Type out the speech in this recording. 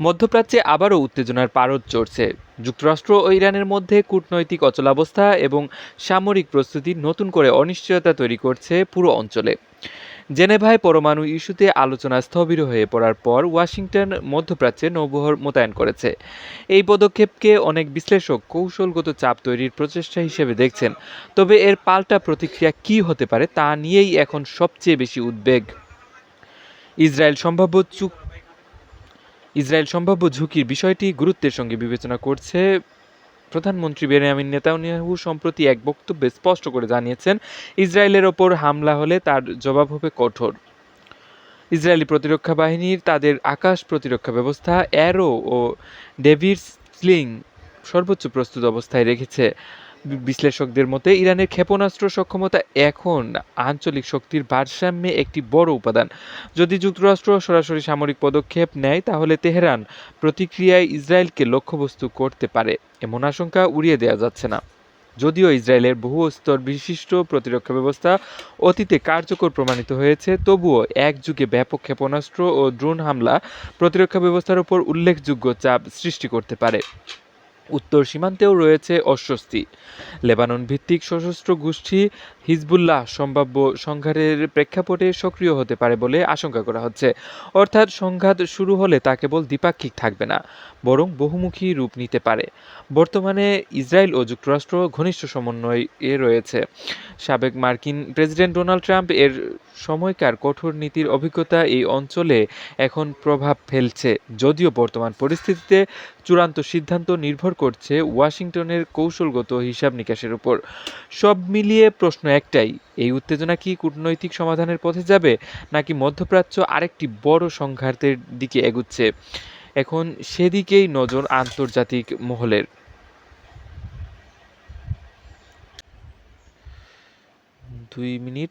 মধ্যপ্রাচ্যে আবারও উত্তেজনার পারদ চড়ছে। যুক্তরাষ্ট্র ও ইরানের মধ্যে কূটনৈতিক অচলাবস্থা এবং সামরিক প্রস্তুতি নতুন করে অনিশ্চয়তা তৈরি করছে পুরো অঞ্চলে। জেনেভায় পরমাণু ইস্যুতে আলোচনা স্থবির হয়ে পড়ার পর ওয়াশিংটন মধ্যপ্রাচ্যে নৌবহর মোতায়েন করেছে। এই পদক্ষেপকে অনেক বিশ্লেষক কৌশলগত চাপ তৈরির প্রচেষ্টা হিসেবে দেখছেন। তবে এর পাল্টা প্রতিক্রিয়া কী হতে পারে তা নিয়েই এখন সবচেয়ে বেশি উদ্বেগ। ইসরায়েল সম্ভাব্য সম্ভাব্য ঝুঁকির বিষয়টি গুরুত্বের সঙ্গে বিবেচনা করছে। প্রধানমন্ত্রী বেনিয়ামিন নেতানিয়াহু সম্প্রতি এক বক্তব্যে স্পষ্ট করে জানিয়েছেন, ইসরায়েলের ওপর হামলা হলে তার জবাব হবে কঠোর। ইসরায়েলি প্রতিরক্ষা বাহিনীর তাদের আকাশ প্রতিরক্ষা ব্যবস্থা অ্যারো ও ডেভিডস স্লিং সর্বোচ্চ প্রস্তুত অবস্থায় রেখেছে। বিশ্লেষকদের মতে ইরানের ক্ষেপণাস্ত্র সক্ষমতা এখন আঞ্চলিক শক্তির ভারসাম্যে একটি বড় উপাদান। যদি যুক্তরাষ্ট্র সরাসরি সামরিক পদক্ষেপ নেয় তাহলে তেহরান প্রতিক্রিয়ায় ইসরায়েলকে লক্ষ্যবস্তু করতে পারে, এমন আশঙ্কা উড়িয়ে দেওয়া যাচ্ছে না। যদিও ইসরায়েলের বহু স্তর বিশিষ্ট প্রতিরক্ষা ব্যবস্থা অতীতে কার্যকর প্রমাণিত হয়েছে, তবুও একযুগে ব্যাপক ক্ষেপণাস্ত্র ও ড্রোন হামলা প্রতিরক্ষা ব্যবস্থার উপর উল্লেখযোগ্য চাপ সৃষ্টি করতে পারে। উত্তর সীমান্তেও রয়েছে অস্বস্তি। লেবানন ভিত্তিক সশস্ত্র গোষ্ঠী হিজবুল্লাহ সম্ভাব্য সংঘাতের প্রেক্ষাপটে সক্রিয় হতে পারে বলে আশঙ্কা করা হচ্ছে। অর্থাৎ সংঘাত শুরু হলে তা কেবল দ্বিপাক্ষিক থাকবে না, বরং বহুমুখী রূপ নিতে পারে। বর্তমানে ইসরায়েল ও যুক্তরাষ্ট্র ঘনিষ্ঠ সমন্বয়ে রয়েছে। সাবেক মার্কিন প্রেসিডেন্ট ডোনাল্ড ট্রাম্প এর সময়কার কঠোর নীতির অভিজ্ঞতা এই অঞ্চলে এখন প্রভাব ফেলছে। যদিও বর্তমান পরিস্থিতিতে চূড়ান্ত সিদ্ধান্ত নির্ভর করছে ওয়াশিংটনের কৌশলগত হিসাব নিকাশের উপর। সব মিলিয়ে প্রশ্ন একটাই, এই উত্তেজনা কি কূটনৈতিক সমাধানের পথে যাবে, নাকি মধ্যপ্রাচ্য আরেকটি বড় সংঘাতের দিকে এগুচ্ছে? এখন সেদিকেই নজর আন্তর্জাতিক মহলের। 2 মিনিট।